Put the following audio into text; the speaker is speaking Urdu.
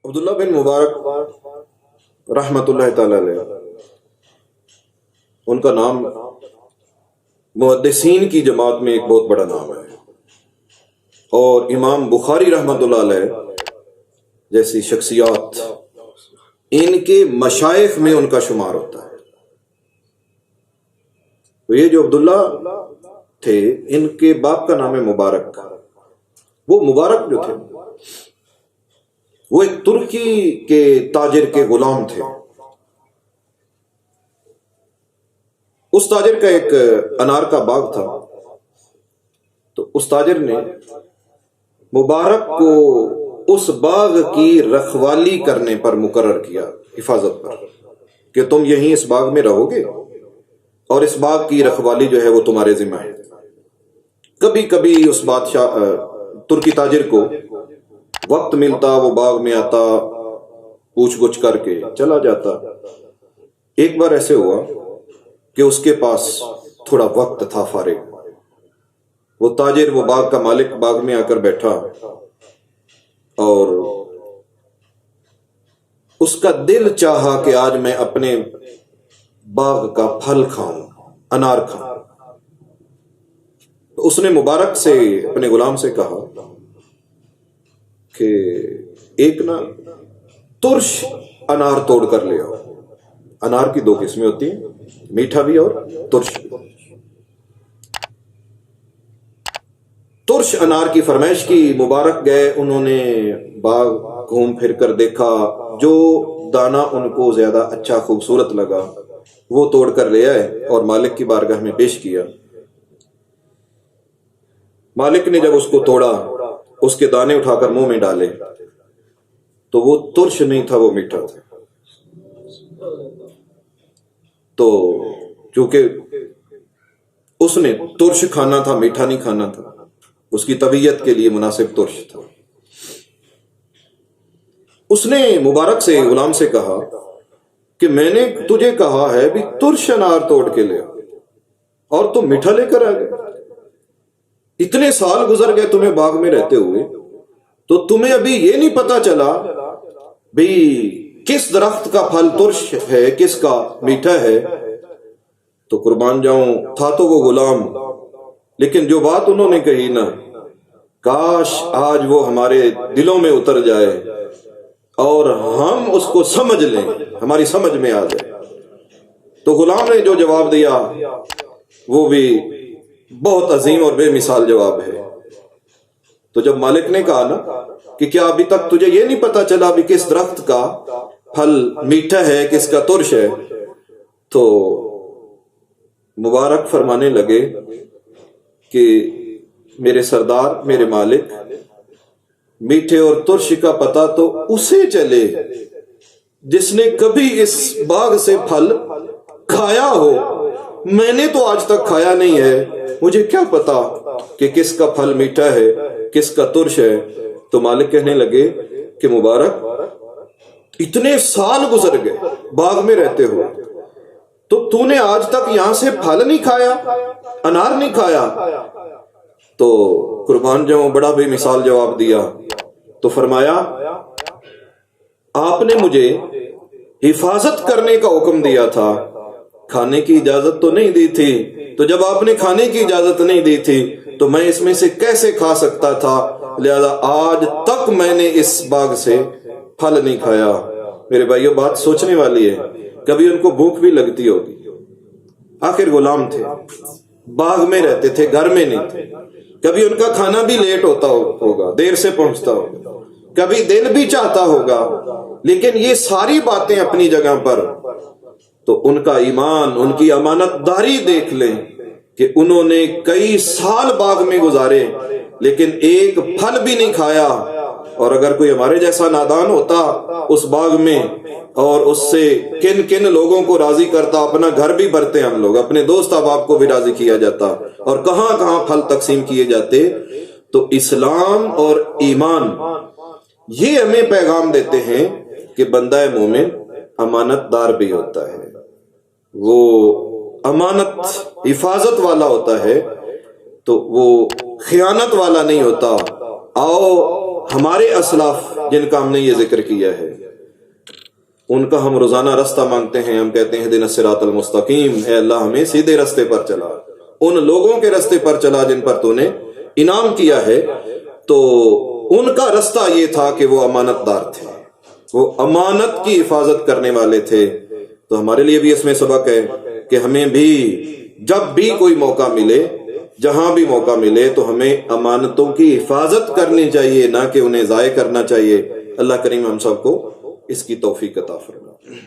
عبداللہ بن مبارک رحمۃ اللہ تعالی علیہ، ان کا نام محدثین کی جماعت میں ایک بہت بڑا نام ہے، اور امام بخاری رحمۃ اللہ علیہ جیسی شخصیات ان کے مشائخ میں ان کا شمار ہوتا ہے۔ تو یہ جو عبداللہ تھے، ان کے باپ کا نام ہے مبارک۔ وہ مبارک جو تھے وہ ایک ترکی کے تاجر کے غلام تھے۔ اس تاجر کا ایک انار کا باغ تھا، تو اس تاجر نے مبارک کو اس باغ کی رکھوالی کرنے پر مقرر کیا، حفاظت پر، کہ تم یہیں اس باغ میں رہو گے اور اس باغ کی رکھوالی جو ہے وہ تمہارے ذمہ ہے۔ کبھی کبھی اس بادشاہ ترکی تاجر کو وقت ملتا، وہ باغ میں آتا، پوچھ گچھ کر کے چلا جاتا۔ ایک بار ایسے ہوا کہ اس کے پاس تھوڑا وقت تھا فارغ، وہ تاجر، وہ باغ کا مالک باغ میں آ کر بیٹھا اور اس کا دل چاہا کہ آج میں اپنے باغ کا پھل کھاؤں، انار کھاؤں۔ اس نے مبارک سے، اپنے غلام سے کہا کہ ایک نا ترش انار توڑ کر لے آؤ۔ انار کی دو قسمیں ہوتی ہیں، میٹھا بھی اور ترش بھی۔ ترش انار کی فرمائش کی، مبارک گئے، انہوں نے باغ گھوم پھر کر دیکھا، جو دانہ ان کو زیادہ اچھا خوبصورت لگا وہ توڑ کر لے آئے اور مالک کی بارگاہ میں پیش کیا۔ مالک نے جب اس کو توڑا، اس کے دانے اٹھا کر منہ میں ڈالے تو وہ ترش نہیں تھا، وہ میٹھا تھا۔ تو چونکہ اس نے ترش کھانا تھا، میٹھا نہیں کھانا تھا، اس کی طبیعت کے لیے مناسب ترش تھا۔ اس نے مبارک سے، غلام سے کہا کہ میں نے تجھے کہا ہے بھی ترش انار توڑ کے لے اور تم میٹھا لے کر آ گئے۔ اتنے سال گزر گئے تمہیں باغ میں رہتے ہوئے، تو تمہیں ابھی یہ نہیں پتا چلا بھی کس درخت کا پھل ترش ہے، کس کا میٹھا ہے۔ تو قربان جاؤں، تھا تو وہ غلام، لیکن جو بات انہوں نے کہی نا، کاش آج وہ ہمارے دلوں میں اتر جائے اور ہم اس کو سمجھ لیں، ہماری سمجھ میں آ جائے۔ تو غلام نے جو جواب دیا وہ بھی بہت عظیم اور بے مثال جواب ہے۔ تو جب مالک نے کہا نا کہ کیا ابھی تک تجھے یہ نہیں پتا چلا بھی کس درخت کا پھل میٹھا ہے، کس کا ترش ہے، تو مبارک فرمانے لگے کہ میرے سردار، میرے مالک، میٹھے اور ترش کا پتا تو اسے چلے جس نے کبھی اس باغ سے پھل کھایا ہو، میں نے تو آج تک کھایا نہیں ہے، مجھے کیا پتا کہ کس کا پھل میٹھا ہے، کس کا ترش ہے۔ تو مالک کہنے لگے کہ مبارک، اتنے سال گزر گئے باغ میں رہتے ہوئے، تو نے آج تک یہاں سے پھل نہیں کھایا، انار نہیں کھایا؟ تو قربان جاؤں، بڑا بے مثال جواب دیا۔ تو فرمایا آپ نے مجھے حفاظت کرنے کا حکم دیا تھا، کھانے کی اجازت تو نہیں دی تھی، تو جب آپ نے کھانے کی اجازت نہیں دی تھی تو میں اس میں سے کیسے کھا سکتا تھا؟ لہذا آج تک میں نے اس باغ سے پھل نہیں کھایا۔ میرے بھائیو، بات سوچنے والی ہے، کبھی ان کو بھوک بھی لگتی ہوگی، آخر غلام تھے، باغ میں رہتے تھے، گھر میں نہیں تھے، کبھی ان کا کھانا بھی لیٹ ہوتا ہوگا، دیر سے پہنچتا ہوگا، کبھی دل بھی چاہتا ہوگا، لیکن یہ ساری باتیں اپنی جگہ پر، تو ان کا ایمان، ان کی امانت داری دیکھ لیں کہ انہوں نے کئی سال باغ میں گزارے لیکن ایک پھل بھی نہیں کھایا۔ اور اگر کوئی ہمارے جیسا نادان ہوتا اس باغ میں اور اس سے کن کن لوگوں کو راضی کرتا، اپنا گھر بھی بھرتے ہم لوگ، اپنے دوست احباب کو بھی راضی کیا جاتا اور کہاں کہاں پھل تقسیم کیے جاتے۔ تو اسلام اور ایمان یہ ہمیں پیغام دیتے ہیں کہ بندہ مومن امانت دار بھی ہوتا ہے، وہ امانت حفاظت والا ہوتا ہے، تو وہ خیانت والا نہیں ہوتا۔ آؤ ہمارے اسلاف جن کا ہم نے یہ ذکر کیا ہے ان کا ہم روزانہ رستہ مانگتے ہیں. ہم کہتے ہیں اہدنا الصراط المستقیم، اے اللہ ہمیں سیدھے رستے پر چلا، ان لوگوں کے رستے پر چلا جن پر تو نے انعام کیا ہے. تو ان کا رستہ یہ تھا کہ وہ امانت دار تھے، وہ امانت کی حفاظت کرنے والے تھے. تو ہمارے لیے بھی اس میں سبق ہے کہ ہمیں بھی جب بھی کوئی موقع ملے، جہاں بھی موقع ملے، تو ہمیں امانتوں کی حفاظت کرنی چاہیے، نہ کہ انہیں ضائع کرنا چاہیے. اللہ کریم ہم سب کو اس کی توفیق عطا فرمائے.